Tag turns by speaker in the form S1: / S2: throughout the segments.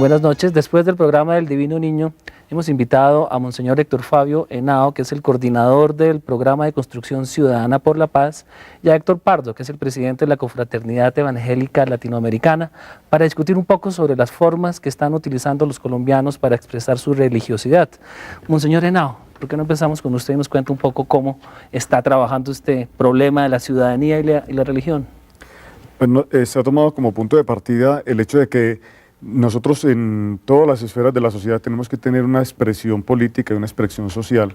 S1: Buenas noches. Después del programa del Divino Niño, hemos invitado a Monseñor Héctor Fabio Henao, que es el coordinador del programa de construcción ciudadana por la paz, y a Héctor Pardo, que es el presidente de la Confraternidad Evangélica Latinoamericana, para discutir un poco sobre las formas que están utilizando los colombianos para expresar su religiosidad. Monseñor Henao, ¿por qué no empezamos con usted y nos cuenta un poco cómo está trabajando este problema de la ciudadanía y la religión?
S2: Bueno, se ha tomado como punto de partida el hecho de que nosotros en todas las esferas de la sociedad tenemos que tener una expresión política y una expresión social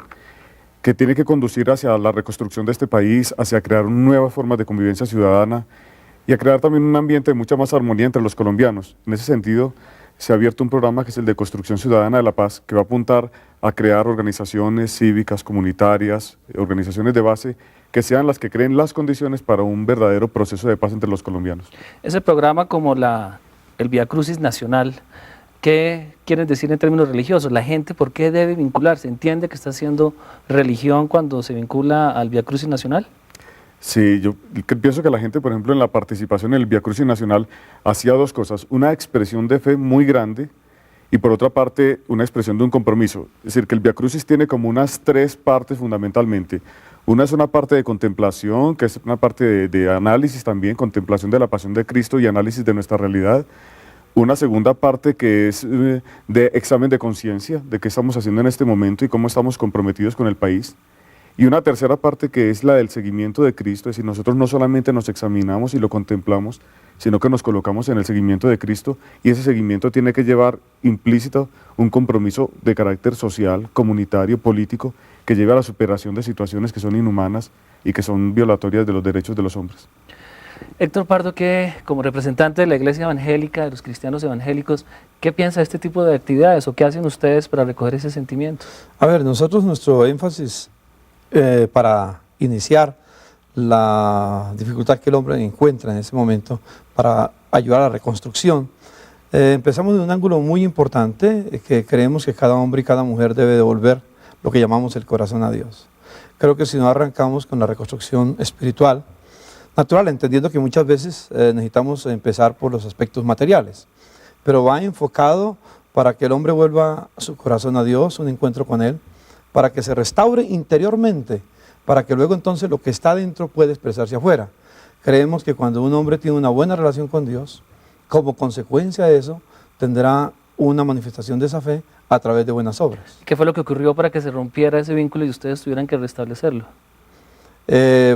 S2: que tiene que conducir hacia la reconstrucción de este país, hacia crear nuevas formas de convivencia ciudadana y a crear también un ambiente de mucha más armonía entre los colombianos. En ese sentido, se ha abierto un programa que es el de Construcción Ciudadana de la Paz, que va a apuntar a crear organizaciones cívicas, comunitarias, organizaciones de base, que sean las que creen las condiciones para un verdadero proceso de paz entre los colombianos.
S1: Ese programa como el Vía Crucis Nacional, ¿qué quieren decir en términos religiosos? La gente, ¿por qué debe vincularse? ¿Entiende que está haciendo religión cuando se vincula al Vía Crucis Nacional?
S2: Sí, yo pienso que la gente, por ejemplo, en la participación en el Vía Crucis Nacional hacía dos cosas: una expresión de fe muy grande y por otra parte una expresión de un compromiso. Es decir, que el Vía Crucis tiene como unas tres partes fundamentalmente. Una es una parte de contemplación, que es una parte de análisis también, contemplación de la pasión de Cristo y análisis de nuestra realidad. Una segunda parte que es de examen de conciencia, de qué estamos haciendo en este momento y cómo estamos comprometidos con el país. Y una tercera parte que es la del seguimiento de Cristo, es decir, nosotros no solamente nos examinamos y lo contemplamos, sino que nos colocamos en el seguimiento de Cristo, y ese seguimiento tiene que llevar implícito un compromiso de carácter social, comunitario, político, que lleve a la superación de situaciones que son inhumanas y que son violatorias de los derechos de los hombres.
S1: Héctor Pardo, que como representante de la Iglesia Evangélica, de los cristianos evangélicos, ¿qué piensa de este tipo de actividades o qué hacen ustedes para recoger ese sentimiento?
S3: A ver, nosotros nuestro énfasis para iniciar la dificultad que el hombre encuentra en ese momento para ayudar a la reconstrucción, empezamos de un ángulo muy importante, que creemos que cada hombre y cada mujer debe devolver lo que llamamos el corazón a Dios. Creo que si no arrancamos con la reconstrucción espiritual, natural, entendiendo que muchas veces necesitamos empezar por los aspectos materiales, pero va enfocado para que el hombre vuelva su corazón a Dios, un encuentro con Él, para que se restaure interiormente, para que luego entonces lo que está dentro pueda expresarse afuera. Creemos que cuando un hombre tiene una buena relación con Dios, como consecuencia de eso, tendrá una manifestación de esa fe a través de buenas obras.
S1: ¿Qué fue lo que ocurrió para que se rompiera ese vínculo y ustedes tuvieran que restablecerlo?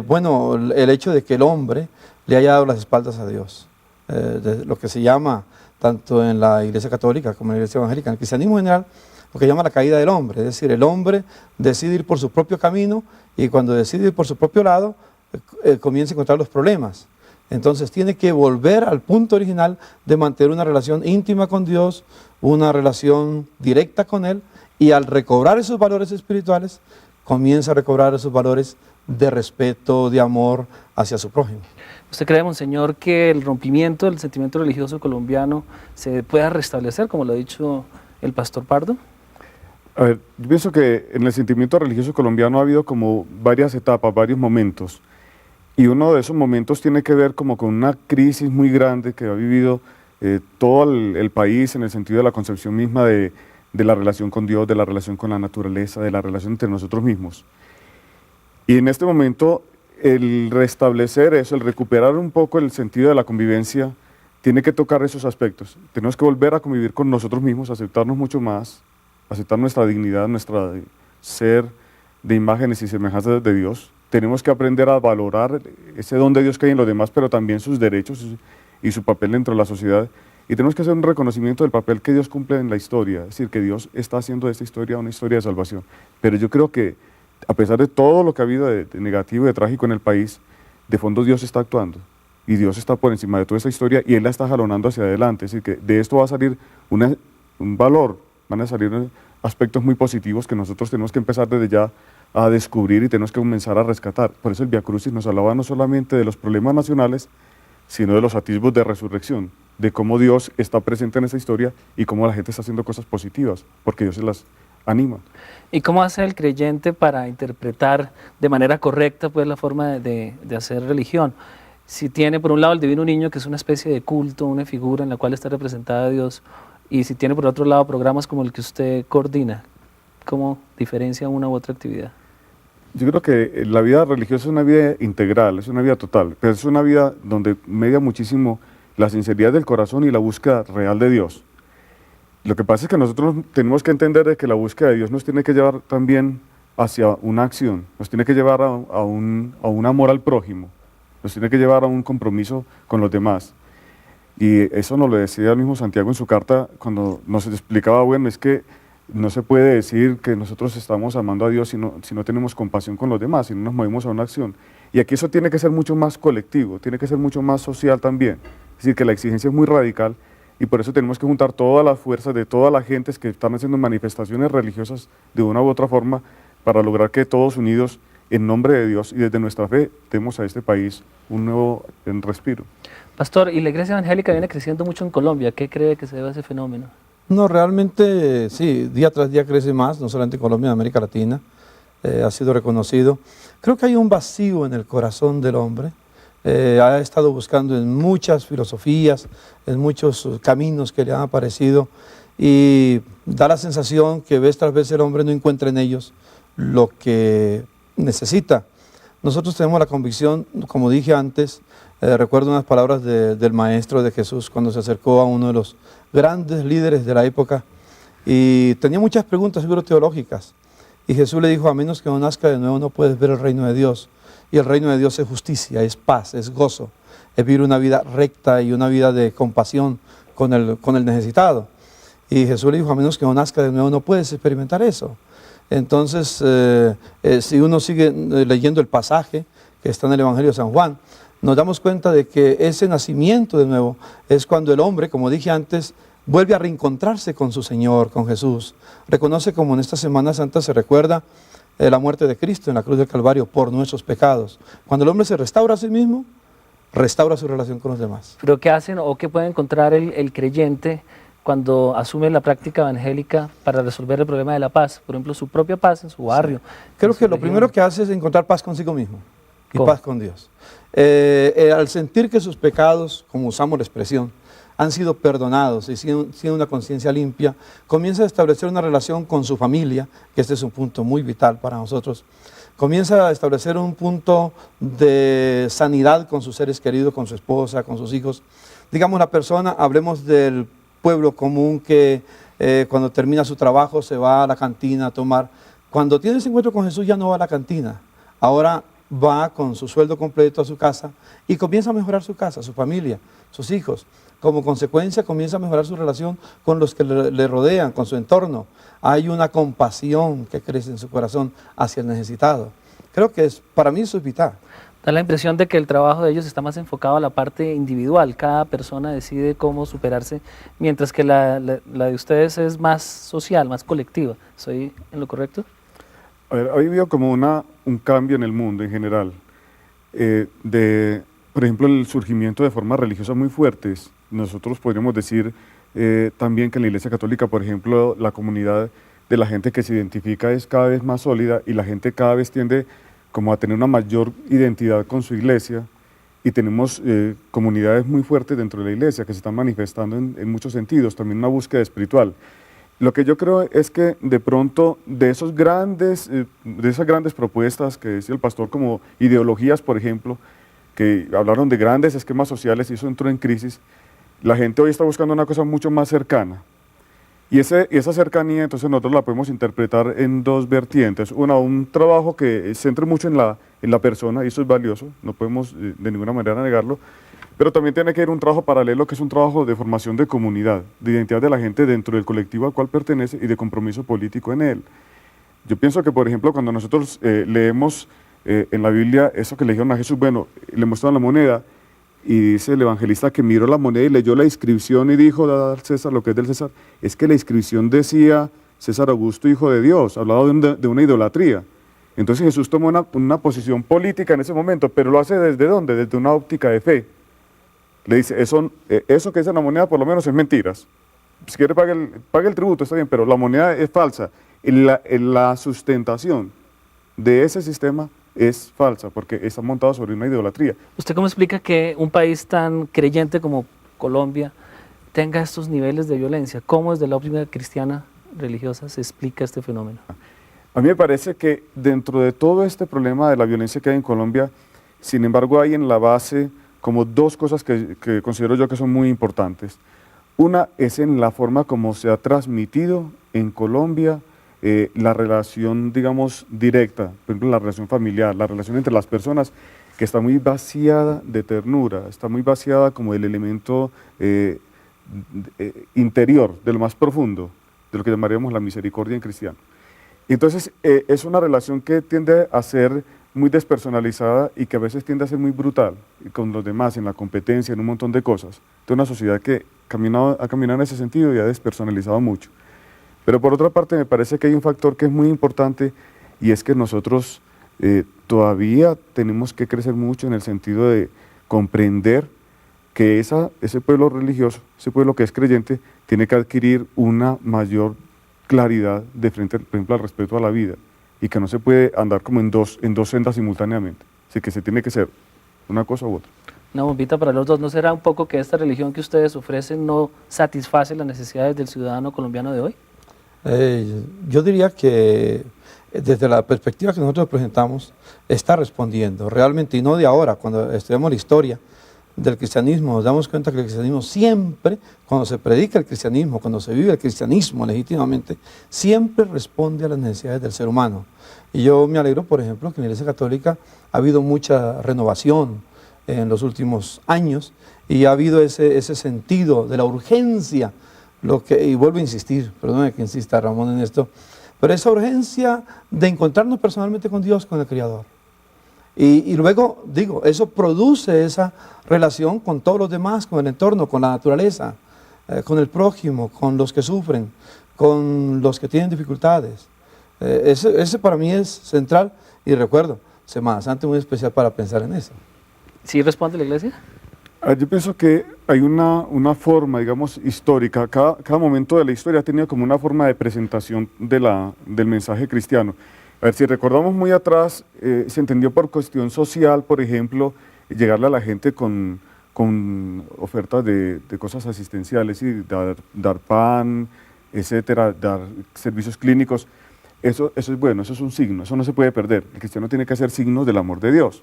S3: Bueno, el hecho de que el hombre le haya dado las espaldas a Dios, de lo que se llama, tanto en la Iglesia Católica como en la Iglesia Evangélica, en el cristianismo en general, lo que llama la caída del hombre, es decir, el hombre decide ir por su propio camino y cuando decide ir por su propio lado, comienza a encontrar los problemas. Entonces tiene que volver al punto original de mantener una relación íntima con Dios, una relación directa con Él, y al recobrar esos valores espirituales, comienza a recobrar esos valores de respeto, de amor hacia su prójimo.
S1: ¿Usted cree, Monseñor, que el rompimiento del sentimiento religioso colombiano se pueda restablecer, como lo ha dicho el pastor Pardo?
S2: A ver, yo pienso que en el sentimiento religioso colombiano ha habido como varias etapas, varios momentos, y uno de esos momentos tiene que ver como con una crisis muy grande que ha vivido todo el país en el sentido de la concepción misma de la relación con Dios, de la relación con la naturaleza, de la relación entre nosotros mismos. Y en este momento el restablecer eso, el recuperar un poco el sentido de la convivencia, tiene que tocar esos aspectos. Tenemos que volver a convivir con nosotros mismos, aceptarnos mucho más, aceptar nuestra dignidad, nuestra ser de imágenes y semejanzas de Dios. Tenemos que aprender a valorar ese don de Dios que hay en los demás, pero también sus derechos y su papel dentro de la sociedad. Y tenemos que hacer un reconocimiento del papel que Dios cumple en la historia, es decir, que Dios está haciendo de esta historia una historia de salvación. Pero yo creo que a pesar de todo lo que ha habido de negativo y de trágico en el país, de fondo Dios está actuando. Y Dios está por encima de toda esta historia y Él la está jalonando hacia adelante. Es decir, que de esto va a salir un valor, van a salir aspectos muy positivos que nosotros tenemos que empezar desde ya a descubrir y tenemos que comenzar a rescatar. Por eso el Vía Crucis nos hablaba no solamente de los problemas nacionales, sino de los atisbos de resurrección, de cómo Dios está presente en esta historia y cómo la gente está haciendo cosas positivas, porque Dios se las anima.
S1: ¿Y cómo hace el creyente para interpretar de manera correcta pues, la forma de hacer religión? Si tiene por un lado el Divino Niño, que es una especie de culto, una figura en la cual está representada Dios, y si tiene por otro lado programas como el que usted coordina, ¿cómo diferencia una u otra actividad?
S2: Yo creo que la vida religiosa es una vida integral, es una vida total, pero es una vida donde media muchísimo la sinceridad del corazón y la búsqueda real de Dios. Lo que pasa es que nosotros tenemos que entender de que la búsqueda de Dios nos tiene que llevar también hacia una acción, nos tiene que llevar a un amor al prójimo, nos tiene que llevar a un compromiso con los demás. Y eso nos lo decía el mismo Santiago en su carta cuando nos explicaba, bueno, es que no se puede decir que nosotros estamos amando a Dios si no tenemos compasión con los demás, si no nos movemos a una acción. Y aquí eso tiene que ser mucho más colectivo, tiene que ser mucho más social también. Es decir, que la exigencia es muy radical y por eso tenemos que juntar todas las fuerzas de todas las gentes que están haciendo manifestaciones religiosas de una u otra forma para lograr que todos unidos en nombre de Dios y desde nuestra fe demos a este país un nuevo respiro.
S1: Pastor, y la iglesia evangélica viene creciendo mucho en Colombia. ¿Qué cree que se debe a ese fenómeno?
S3: No, realmente sí, día tras día crece más, no solamente en Colombia, en América Latina, ha sido reconocido. Creo que hay un vacío en el corazón del hombre, ha estado buscando en muchas filosofías, en muchos caminos que le han aparecido y da la sensación que vez tras vez el hombre no encuentra en ellos lo que necesita. Nosotros tenemos la convicción, como dije antes, recuerdo unas palabras del Maestro de Jesús cuando se acercó a uno de los grandes líderes de la época y tenía muchas preguntas, seguro teológicas. Y Jesús le dijo, a menos que no nazca de nuevo no puedes ver el reino de Dios. Y el reino de Dios es justicia, es paz, es gozo, es vivir una vida recta y una vida de compasión con el necesitado. Y Jesús le dijo, a menos que no nazca de nuevo no puedes experimentar eso. Entonces, si uno sigue leyendo el pasaje que está en el Evangelio de San Juan, nos damos cuenta de que ese nacimiento de nuevo es cuando el hombre, como dije antes, vuelve a reencontrarse con su Señor, con Jesús. Reconoce como en esta Semana Santa se recuerda la muerte de Cristo en la cruz del Calvario por nuestros pecados. Cuando el hombre se restaura a sí mismo, restaura su relación con los demás.
S1: ¿Pero qué hacen o qué puede encontrar el creyente cuando asume la práctica evangélica para resolver el problema de la paz? Por ejemplo, su propia paz en su barrio.
S3: Creo que lo primero que hace es encontrar paz consigo mismo y
S1: ¿Cómo?
S3: paz con Dios. Al sentir que sus pecados, como usamos la expresión, han sido perdonados y tiene una conciencia limpia, comienza a establecer una relación con su familia, que este es un punto muy vital para nosotros. Comienza a establecer un punto de sanidad con sus seres queridos, con su esposa, con sus hijos. Digamos, la persona, hablemos del pueblo común que cuando termina su trabajo se va a la cantina a tomar. Cuando tiene ese encuentro con Jesús ya no va a la cantina, ahora va con su sueldo completo a su casa y comienza a mejorar su casa, su familia, sus hijos. Como consecuencia comienza a mejorar su relación con los que le rodean, con su entorno. Hay una compasión que crece en su corazón hacia el necesitado. Creo que para mí eso es vital.
S1: Da la impresión de que el trabajo de ellos está más enfocado a la parte individual. Cada persona decide cómo superarse, mientras que la de ustedes es más social, más colectiva. ¿Estoy en lo correcto?
S2: A ver, ha habido como un cambio en el mundo en general, por ejemplo, el surgimiento de formas religiosas muy fuertes. Nosotros podríamos decir también que en la Iglesia Católica, por ejemplo, la comunidad de la gente que se identifica es cada vez más sólida y la gente cada vez tiende como a tener una mayor identidad con su iglesia y tenemos comunidades muy fuertes dentro de la iglesia que se están manifestando en muchos sentidos, también una búsqueda espiritual. Lo que yo creo es que de pronto de esas grandes propuestas que decía el pastor como ideologías, por ejemplo, que hablaron de grandes esquemas sociales y eso entró en crisis, la gente hoy está buscando una cosa mucho más cercana. Y esa cercanía entonces nosotros la podemos interpretar en dos vertientes. Una, un trabajo que se centre mucho en la persona y eso es valioso, no podemos de ninguna manera negarlo. Pero también tiene que haber un trabajo paralelo que es un trabajo de formación de comunidad, de identidad de la gente dentro del colectivo al cual pertenece y de compromiso político en él. Yo pienso que, por ejemplo, cuando nosotros leemos en la Biblia eso que le dijeron a Jesús, bueno, le mostraron la moneda y dice el evangelista que miró la moneda y leyó la inscripción y dijo, da al César lo que es del César. Es que la inscripción decía César Augusto, hijo de Dios, hablaba de una idolatría. Entonces Jesús tomó una posición política en ese momento, pero lo hace ¿desde dónde? Desde una óptica de fe. Le dice, eso que dice la moneda por lo menos es mentiras. Si quiere pague el tributo, está bien, pero la moneda es falsa. La sustentación de ese sistema es falsa porque está montado sobre una idolatría.
S1: ¿Usted cómo explica que un país tan creyente como Colombia tenga estos niveles de violencia? ¿Cómo desde la óptica cristiana religiosa se explica este fenómeno?
S2: A mí me parece que dentro de todo este problema de la violencia que hay en Colombia, sin embargo hay en la base como dos cosas que considero yo que son muy importantes. Una es en la forma como se ha transmitido en Colombia la relación, digamos, directa, por ejemplo, la relación familiar, la relación entre las personas, que está muy vaciada de ternura, está muy vaciada como el elemento interior, de lo más profundo, de lo que llamaríamos la misericordia en cristiano. Entonces, es una relación que tiende a ser muy despersonalizada y que a veces tiende a ser muy brutal con los demás, en la competencia, en un montón de cosas. De una sociedad que ha caminado en ese sentido y ha despersonalizado mucho. Pero por otra parte, me parece que hay un factor que es muy importante y es que nosotros todavía tenemos que crecer mucho en el sentido de comprender que ese pueblo religioso, ese pueblo que es creyente, tiene que adquirir una mayor claridad de frente, por ejemplo, al respeto a la vida, y que no se puede andar como en dos sendas simultáneamente, así que se tiene que ser una cosa u otra.
S1: Una bombita para los dos. ¿No será un poco que esta religión que ustedes ofrecen no satisface las necesidades del ciudadano colombiano de hoy?
S3: Yo diría que desde la perspectiva que nosotros presentamos, está respondiendo realmente, y no de ahora. Cuando estudiamos la historia del cristianismo, nos damos cuenta que el cristianismo siempre, cuando se predica el cristianismo, cuando se vive el cristianismo legítimamente, siempre responde a las necesidades del ser humano. Y yo me alegro, por ejemplo, que en la Iglesia Católica ha habido mucha renovación en los últimos años y ha habido ese sentido de la urgencia, y vuelvo a insistir, perdóname que insista Ramón en esto, pero esa urgencia de encontrarnos personalmente con Dios, con el Creador. Y luego, digo, eso produce esa relación con todos los demás, con el entorno, con la naturaleza, con el prójimo, con los que sufren, con los que tienen dificultades. Ese para mí es central y recuerdo, Semana Santa muy especial para pensar en eso.
S1: ¿Sí responde la Iglesia?
S2: Yo pienso que hay una forma, digamos, histórica. Cada momento de la historia ha tenido como una forma de presentación del mensaje cristiano. A ver, si recordamos muy atrás, se entendió por cuestión social, por ejemplo, llegarle a la gente con ofertas de cosas asistenciales y dar pan, etcétera, dar servicios clínicos. Eso es bueno, eso es un signo, eso no se puede perder. El cristiano tiene que hacer signos del amor de Dios.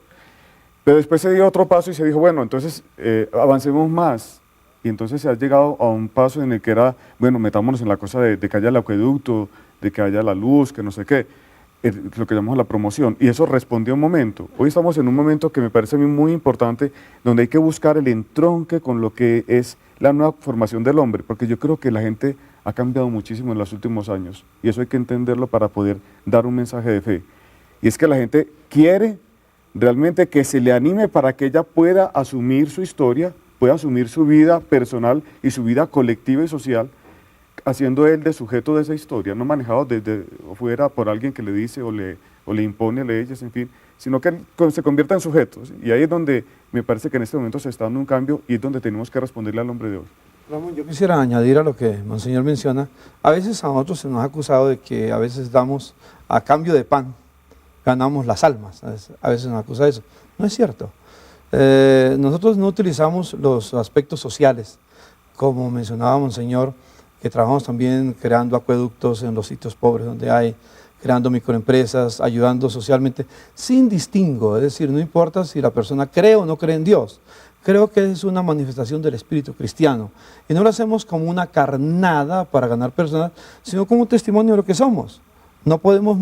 S2: Pero después se dio otro paso y se dijo, bueno, entonces avancemos más. Y entonces se ha llegado a un paso en el que era, bueno, metámonos en la cosa de que haya el acueducto, de que haya la luz, que no sé qué, lo que llamamos la promoción. Y eso respondió a un momento. Hoy estamos en un momento que me parece a mí muy importante, donde hay que buscar el entronque con lo que es la nueva formación del hombre, porque yo creo que la gente ha cambiado muchísimo en los últimos años. Y eso hay que entenderlo para poder dar un mensaje de fe. Y es que la gente quiere realmente que se le anime para que ella pueda asumir su historia, pueda asumir su vida personal y su vida colectiva y social, haciendo él de sujeto de esa historia, no manejado desde fuera por alguien que le dice o le impone leyes, en fin, sino que él se convierta en sujeto. ¿Sí? Y ahí es donde me parece que en este momento se está dando un cambio y es donde tenemos que responderle al hombre de hoy.
S3: Ramón, yo quisiera añadir a lo que Monseñor menciona. A veces a nosotros se nos ha acusado de que a veces damos a cambio de pan, ganamos las almas, a veces nos acusa eso. No es cierto. Nosotros no utilizamos los aspectos sociales, como mencionaba Monseñor, que trabajamos también creando acueductos en los sitios pobres donde hay, creando microempresas, ayudando socialmente, sin distingo, es decir, no importa si la persona cree o no cree en Dios. Creo que es una manifestación del espíritu cristiano, y no lo hacemos como una carnada para ganar personas, sino como un testimonio de lo que somos. No podemos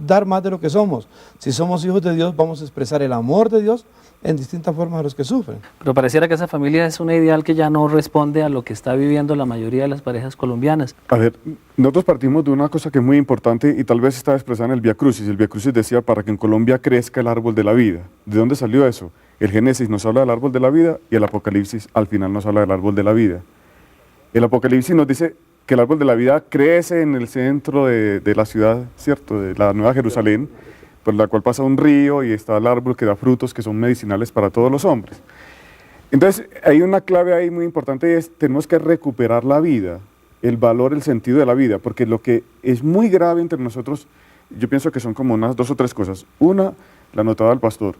S3: dar más de lo que somos. Si somos hijos de Dios, vamos a expresar el amor de Dios en distintas formas a los que sufren.
S1: Pero pareciera que esa familia es una ideal que ya no responde a lo que está viviendo la mayoría de las parejas colombianas.
S2: A ver, nosotros partimos de una cosa que es muy importante y tal vez está expresada en el Vía Crucis. El Vía Crucis decía, para que en Colombia crezca el árbol de la vida. ¿De dónde salió eso? El Génesis nos habla del árbol de la vida y el Apocalipsis al final nos habla del árbol de la vida. El Apocalipsis nos dice que el árbol de la vida crece en el centro de la ciudad, ¿cierto? De la Nueva Jerusalén, por la cual pasa un río y está el árbol que da frutos que son medicinales para todos los hombres. Entonces, hay una clave ahí muy importante y es, tenemos que recuperar la vida, el valor, el sentido de la vida, porque lo que es muy grave entre nosotros, yo pienso que son como unas 2 o 3 cosas. Una, la notaba el pastor,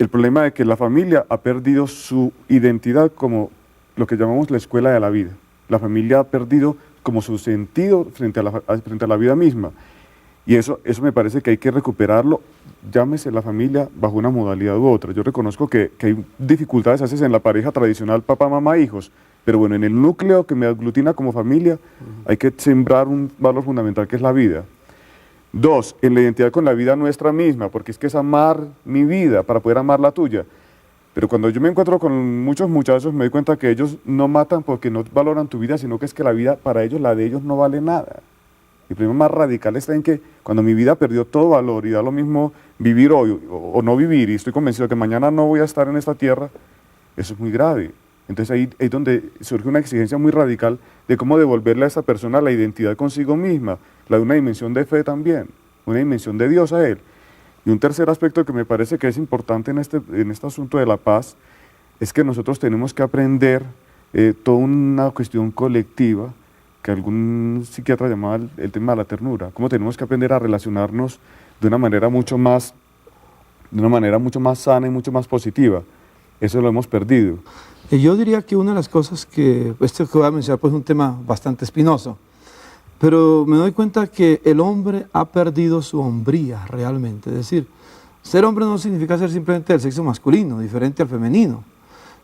S2: el problema de que la familia ha perdido su identidad como lo que llamamos la escuela de la vida. La familia ha perdido como su sentido frente a la vida misma. Y eso me parece que hay que recuperarlo, llámese la familia bajo una modalidad u otra. Yo reconozco que hay dificultades a veces en la pareja tradicional, papá, mamá, hijos, pero bueno, en el núcleo que me aglutina como familia, hay que sembrar un valor fundamental que es la vida. 2, en la identidad con la vida nuestra misma, porque es que es amar mi vida para poder amar la tuya. Pero cuando yo me encuentro con muchos muchachos, me doy cuenta que ellos no matan porque no valoran tu vida, sino que es que la vida para ellos, la de ellos no vale nada. El problema más radical está en que cuando mi vida perdió todo valor y da lo mismo vivir hoy o no vivir, y estoy convencido que mañana no voy a estar en esta tierra, eso es muy grave. Entonces ahí es donde surge una exigencia muy radical de cómo devolverle a esa persona la identidad consigo misma, la de una dimensión de fe también, una dimensión de Dios a él. Y un tercer aspecto que me parece que es importante en este asunto de la paz es que nosotros tenemos que aprender toda una cuestión colectiva que algún psiquiatra llamaba el tema de la ternura, cómo tenemos que aprender a relacionarnos de una manera mucho más sana y mucho más positiva. Eso lo hemos perdido.
S3: Yo diría que una de las cosas que, esto que voy a mencionar pues es un tema bastante espinoso, pero me doy cuenta que el hombre ha perdido su hombría realmente. Es decir, ser hombre no significa ser simplemente del sexo masculino, diferente al femenino.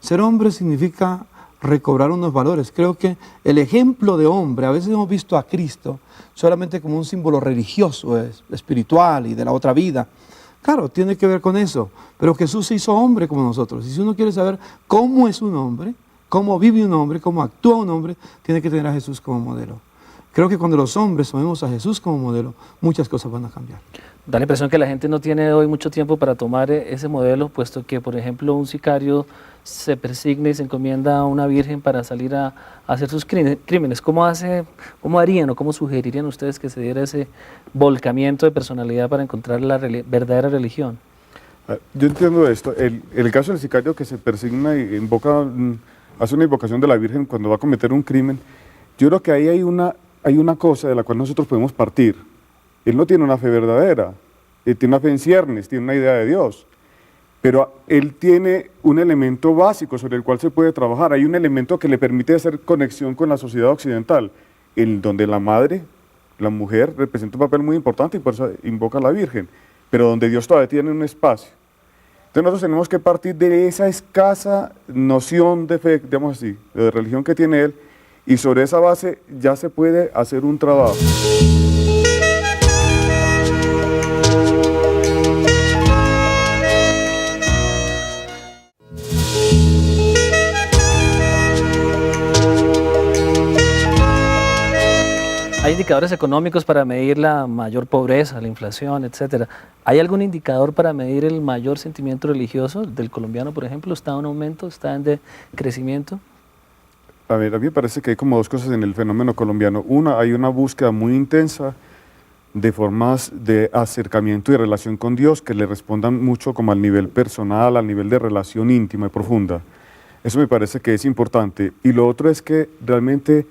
S3: Ser hombre significa recobrar unos valores. Creo que el ejemplo de hombre, a veces hemos visto a Cristo solamente como un símbolo religioso, espiritual y de la otra vida. Claro, tiene que ver con eso, pero Jesús se hizo hombre como nosotros. Y si uno quiere saber cómo es un hombre, cómo vive un hombre, cómo actúa un hombre, tiene que tener a Jesús como modelo. Creo que cuando los hombres tomemos a Jesús como modelo, muchas cosas van a cambiar.
S1: Da la impresión que la gente no tiene hoy mucho tiempo para tomar ese modelo, puesto que, por ejemplo, un sicario se persigna y se encomienda a una virgen para salir a hacer sus crímenes. ¿Cómo harían o cómo sugerirían ustedes que se diera ese volcamiento de personalidad para encontrar la verdadera religión?
S2: Yo entiendo esto. El caso del sicario que se persigna y hace una invocación de la Virgen cuando va a cometer un crimen, yo creo que ahí hay una cosa de la cual nosotros podemos partir. Él no tiene una fe verdadera, él tiene una fe en ciernes, tiene una idea de Dios, pero él tiene un elemento básico sobre el cual se puede trabajar. Hay un elemento que le permite hacer conexión con la sociedad occidental, en donde la madre, la mujer, representa un papel muy importante y por eso invoca a la Virgen, pero donde Dios todavía tiene un espacio. Entonces nosotros tenemos que partir de esa escasa noción de fe, digamos así, de religión que tiene él, y sobre esa base ya se puede hacer un trabajo.
S1: Hay indicadores económicos para medir la mayor pobreza, la inflación, etcétera. ¿Hay algún indicador para medir el mayor sentimiento religioso del colombiano, por ejemplo? ¿Está en aumento? ¿Está en crecimiento?
S2: A ver, a mí me parece que hay como dos cosas en el fenómeno colombiano. Una, hay una búsqueda muy intensa de formas de acercamiento y relación con Dios que le respondan mucho como al nivel personal, al nivel de relación íntima y profunda. Eso me parece que es importante. Y lo otro es que realmente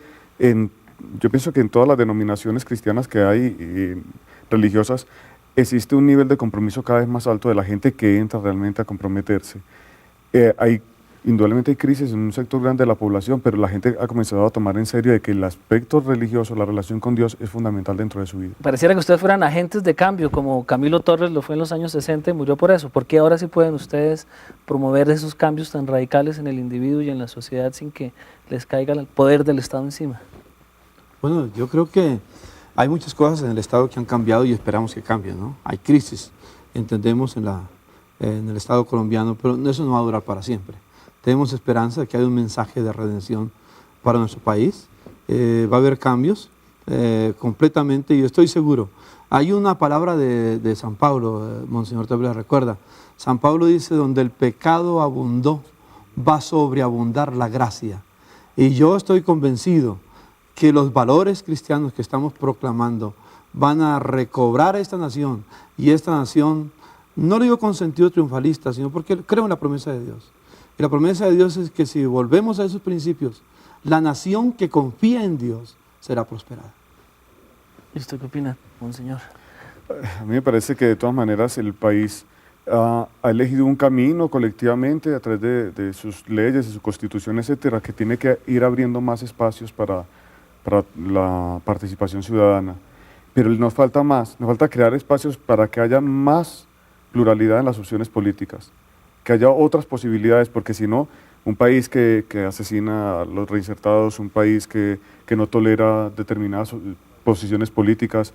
S2: yo pienso que en todas las denominaciones cristianas que hay, religiosas, existe un nivel de compromiso cada vez más alto de la gente que entra realmente a comprometerse. Indudablemente hay crisis en un sector grande de la población, pero la gente ha comenzado a tomar en serio de que el aspecto religioso, la relación con Dios, es fundamental dentro de su vida.
S1: Pareciera que ustedes fueran agentes de cambio, como Camilo Torres lo fue en los años 60 y murió por eso. ¿Por qué ahora sí pueden ustedes promover esos cambios tan radicales en el individuo y en la sociedad sin que les caiga el poder del Estado encima?
S3: Bueno, yo creo que hay muchas cosas en el Estado que han cambiado y esperamos que cambien, ¿no? Hay crisis, entendemos, en el Estado colombiano, pero eso no va a durar para siempre. Tenemos esperanza de que haya un mensaje de redención para nuestro país. Va a haber cambios completamente, y yo estoy seguro. Hay una palabra de San Pablo, Monseñor Tobler recuerda. San Pablo dice, donde el pecado abundó, va a sobreabundar la gracia. Y yo estoy convencido que los valores cristianos que estamos proclamando van a recobrar a esta nación, y esta nación, no lo digo con sentido triunfalista, sino porque creo en la promesa de Dios. Y la promesa de Dios es que si volvemos a esos principios, la nación que confía en Dios será prosperada.
S1: ¿Y usted qué opina, Monseñor?
S2: A mí me parece que de todas maneras el país ha elegido un camino colectivamente a través de sus leyes, de su constitución, etcétera, que tiene que ir abriendo más espacios para la participación ciudadana. Pero nos falta más, nos falta crear espacios para que haya más pluralidad en las opciones políticas, que haya otras posibilidades, porque si no, un país que asesina a los reinsertados, un país que no tolera determinadas posiciones políticas,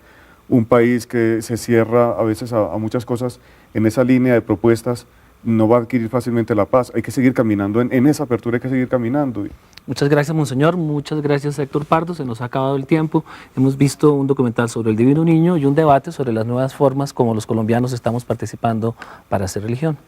S2: un país que se cierra a veces a muchas cosas en esa línea de propuestas, no va a adquirir fácilmente la paz. Hay que seguir caminando, en esa apertura hay que seguir caminando.
S1: Muchas gracias, Monseñor. Muchas gracias, Héctor Pardo. Se nos ha acabado el tiempo. Hemos visto un documental sobre el Divino Niño y un debate sobre las nuevas formas como los colombianos estamos participando para hacer religión.